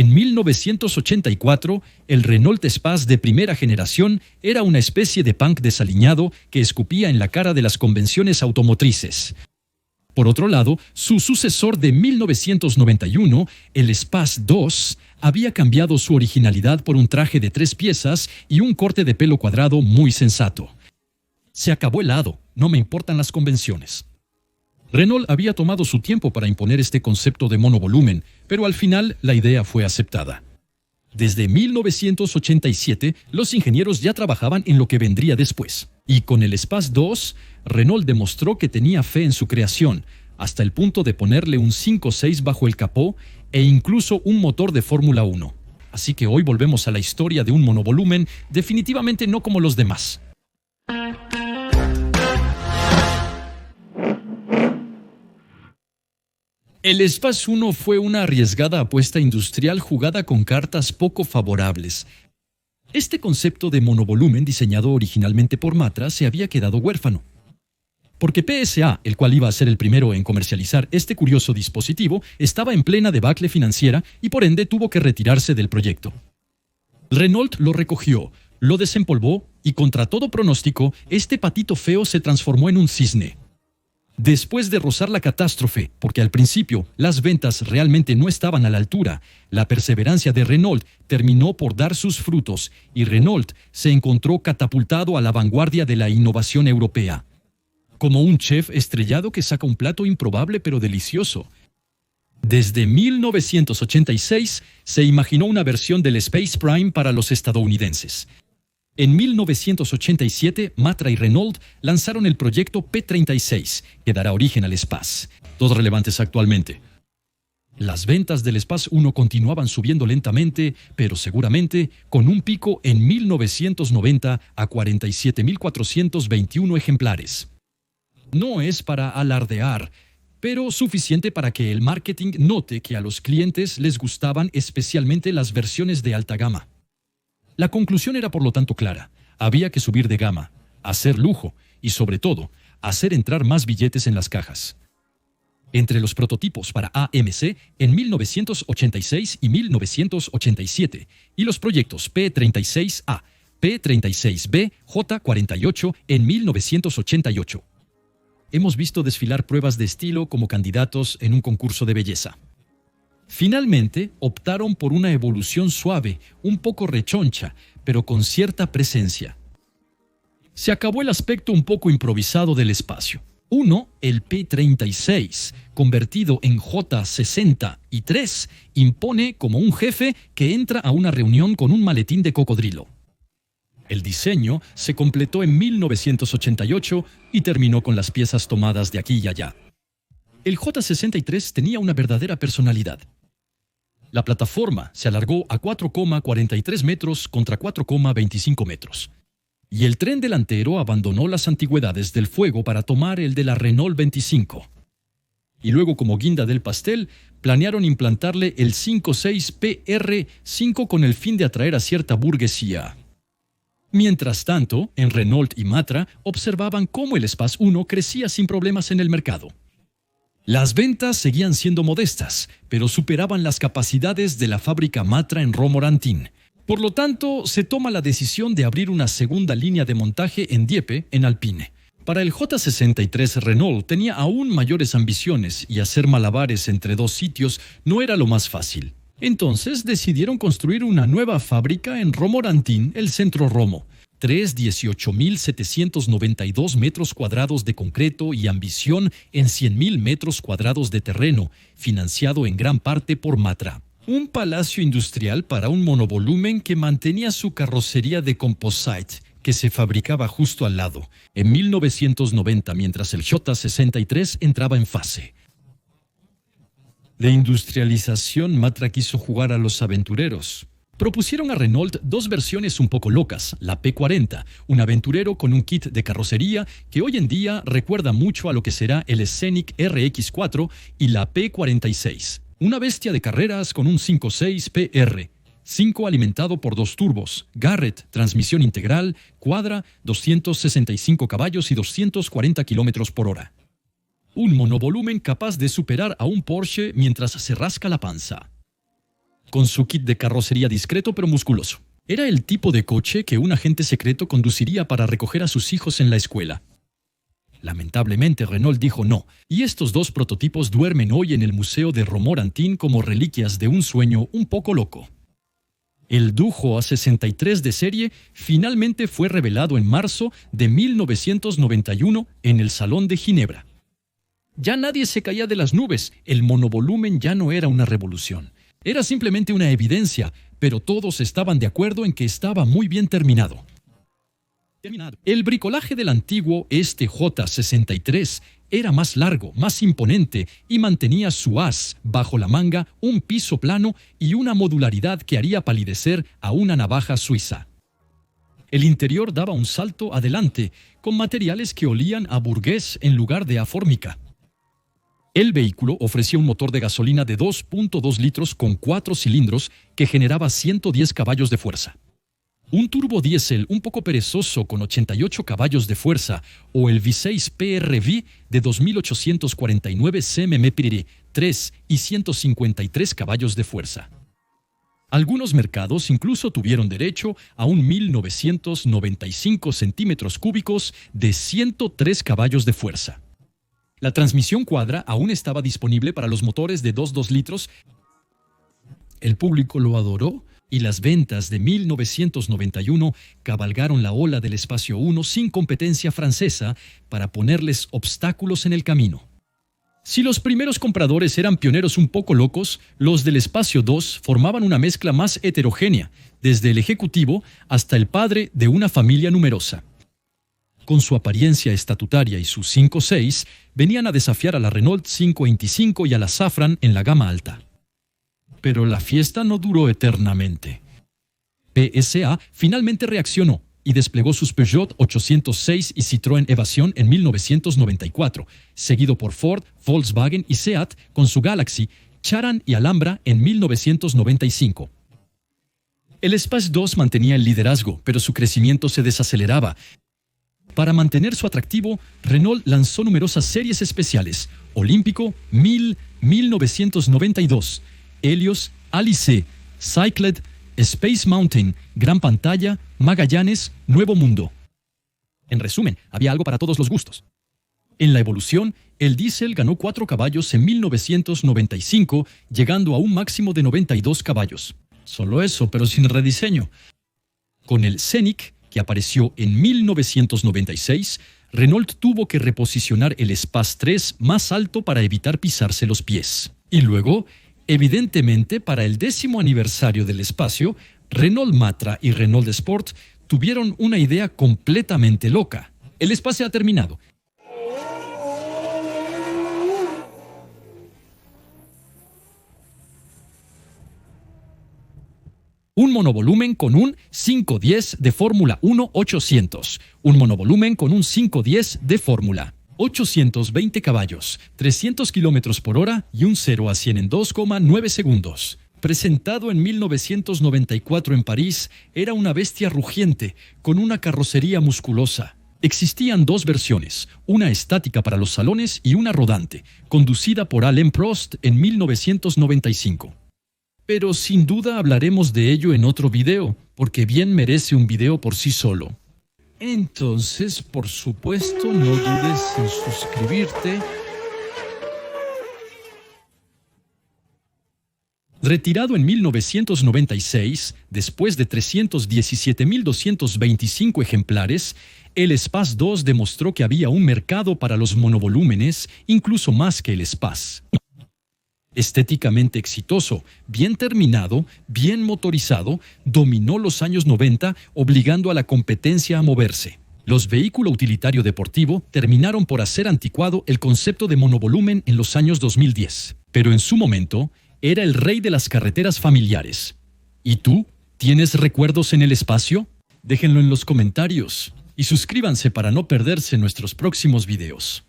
En 1984, el Renault Espace de primera generación era una especie de punk desaliñado que escupía en la cara de las convenciones automotrices. Por otro lado, su sucesor de 1991, el Espace 2, había cambiado su originalidad por un traje de 3 piezas y un corte de pelo cuadrado muy sensato. Se acabó el hado, no me importan las convenciones. Renault había tomado su tiempo para imponer este concepto de monovolumen, pero al final la idea fue aceptada. Desde 1987, los ingenieros ya trabajaban en lo que vendría después. Y con el Espace 2, Renault demostró que tenía fe en su creación, hasta el punto de ponerle un 5.6 bajo el capó e incluso un motor de Fórmula 1. Así que hoy volvemos a la historia de un monovolumen, definitivamente no como los demás. El Espace 1 fue una arriesgada apuesta industrial jugada con cartas poco favorables. Este concepto de monovolumen diseñado originalmente por Matra se había quedado huérfano. Porque PSA, el cual iba a ser el primero en comercializar este curioso dispositivo, estaba en plena debacle financiera y por ende tuvo que retirarse del proyecto. Renault lo recogió, lo desempolvó y contra todo pronóstico, este patito feo se transformó en un cisne. Después de rozar la catástrofe, porque al principio las ventas realmente no estaban a la altura, la perseverancia de Renault terminó por dar sus frutos y Renault se encontró catapultado a la vanguardia de la innovación europea. Como un chef estrellado que saca un plato improbable pero delicioso. Desde 1986 se imaginó una versión del Space Prime para los estadounidenses. En 1987, Matra y Renault lanzaron el proyecto P36, que dará origen al Espace, todos relevantes actualmente. Las ventas del Espace 1 continuaban subiendo lentamente, pero seguramente, con un pico en 1990 a 47.421 ejemplares. No es para alardear, pero suficiente para que el marketing note que a los clientes les gustaban especialmente las versiones de alta gama. La conclusión era por lo tanto clara. Había que subir de gama, hacer lujo y, sobre todo, hacer entrar más billetes en las cajas. Entre los prototipos para AMC en 1986 y 1987 y los proyectos P36A, P36B, J48 en 1988. Hemos visto desfilar pruebas de estilo como candidatos en un concurso de belleza. Finalmente, optaron por una evolución suave, un poco rechoncha, pero con cierta presencia. Se acabó el aspecto un poco improvisado del espacio. Uno, el P36, convertido en J60 y 3, impone como un jefe que entra a una reunión con un maletín de cocodrilo. El diseño se completó en 1988 y terminó con las piezas tomadas de aquí y allá. El J63 tenía una verdadera personalidad. La plataforma se alargó a 4,43 metros contra 4,25 metros. Y el tren delantero abandonó las antigüedades del fuego para tomar el de la Renault 25. Y luego, como guinda del pastel, planearon implantarle el 5.6 PR5 con el fin de atraer a cierta burguesía. Mientras tanto, en Renault y Matra observaban cómo el Espace 1 crecía sin problemas en el mercado. Las ventas seguían siendo modestas, pero superaban las capacidades de la fábrica Matra en Romorantin. Por lo tanto, se toma la decisión de abrir una segunda línea de montaje en Dieppe, en Alpine. Para el J63 Renault tenía aún mayores ambiciones y hacer malabares entre dos sitios no era lo más fácil. Entonces decidieron construir una nueva fábrica en Romorantin, el centro Romo. 18.792 metros cuadrados de concreto y ambición en 100.000 metros cuadrados de terreno, financiado en gran parte por Matra. Un palacio industrial para un monovolumen que mantenía su carrocería de composite, que se fabricaba justo al lado, en 1990, mientras el J63 entraba en fase. De industrialización, Matra quiso jugar a los aventureros. Propusieron a Renault dos versiones un poco locas, la P40, un aventurero con un kit de carrocería que hoy en día recuerda mucho a lo que será el Scenic RX4, y la P46, una bestia de carreras con un 5.6 PR, 5 alimentado por 2 turbos, Garrett, transmisión integral, cuadra, 265 caballos y 240 km por hora. Un monovolumen capaz de superar a un Porsche mientras se rasca la panza. con su kit de carrocería discreto pero musculoso. Era el tipo de coche que un agente secreto conduciría para recoger a sus hijos en la escuela. Lamentablemente, Renault dijo no, y estos dos prototipos duermen hoy en el Museo de Romorantin como reliquias de un sueño un poco loco. El Dojo A63 de serie finalmente fue revelado en marzo de 1991 en el Salón de Ginebra. Ya nadie se caía de las nubes, el monovolumen ya no era una revolución. Era simplemente una evidencia, pero todos estaban de acuerdo en que estaba muy bien terminado. El bricolaje del antiguo J63 era más largo, más imponente y mantenía su haz bajo la manga, un piso plano y una modularidad que haría palidecer a una navaja suiza. El interior daba un salto adelante, con materiales que olían a burgués en lugar de a fórmica. El vehículo ofrecía un motor de gasolina de 2.2 litros con 4 cilindros que generaba 110 caballos de fuerza. Un turbodiesel un poco perezoso con 88 caballos de fuerza o el V6 PRV de 2.849 cm 3 y 153 caballos de fuerza. Algunos mercados incluso tuvieron derecho a un 1.995 centímetros cúbicos de 103 caballos de fuerza. La transmisión cuadra aún estaba disponible para los motores de 2.2 litros. El público lo adoró y las ventas de 1991 cabalgaron la ola del Espacio 1 sin competencia francesa para ponerles obstáculos en el camino. Si los primeros compradores eran pioneros un poco locos, los del Espacio 2 formaban una mezcla más heterogénea, desde el ejecutivo hasta el padre de una familia numerosa. Con su apariencia estatutaria y su 5.6, venían a desafiar a la Renault 525 y a la Safran en la gama alta. Pero la fiesta no duró eternamente. PSA finalmente reaccionó y desplegó sus Peugeot 806 y Citroën Evasion en 1994, seguido por Ford, Volkswagen y Seat con su Galaxy, Charan y Alhambra en 1995. El Espace 2 mantenía el liderazgo, pero su crecimiento se desaceleraba. Para mantener su atractivo, Renault lanzó numerosas series especiales: Olímpico, 1000, 1992, Helios, Alice, Cycled, Space Mountain, Gran Pantalla, Magallanes, Nuevo Mundo. En resumen, había algo para todos los gustos. En la evolución, el diésel ganó 4 caballos en 1995, llegando a un máximo de 92 caballos. Solo eso, pero sin rediseño. Con el Scenic, que apareció en 1996, Renault tuvo que reposicionar el Espace 3 más alto para evitar pisarse los pies. Y luego, evidentemente, para el 10º aniversario del espacio, Renault Matra y Renault Sport tuvieron una idea completamente loca. El espacio ha terminado. Un monovolumen con un 510 de Fórmula 1 800. Un monovolumen con un 510 de Fórmula. 820 caballos, 300 km por hora y un 0 a 100 en 2,9 segundos. Presentado en 1994 en París, era una bestia rugiente, con una carrocería musculosa. Existían 2 versiones, una estática para los salones y una rodante, conducida por Alain Prost en 1995. Pero sin duda hablaremos de ello en otro video, porque bien merece un video por sí solo. Entonces, por supuesto, no dudes en suscribirte. Retirado en 1996, después de 317.225 ejemplares, el Espace 2 demostró que había un mercado para los monovolúmenes, incluso más que el Espace. Estéticamente exitoso, bien terminado, bien motorizado, dominó los años 90, obligando a la competencia a moverse. Los vehículos utilitario deportivo terminaron por hacer anticuado el concepto de monovolumen en los años 2010, pero en su momento era el rey de las carreteras familiares. ¿Y tú? ¿Tienes recuerdos en el espacio? Déjenlo en los comentarios y suscríbanse para no perderse nuestros próximos videos.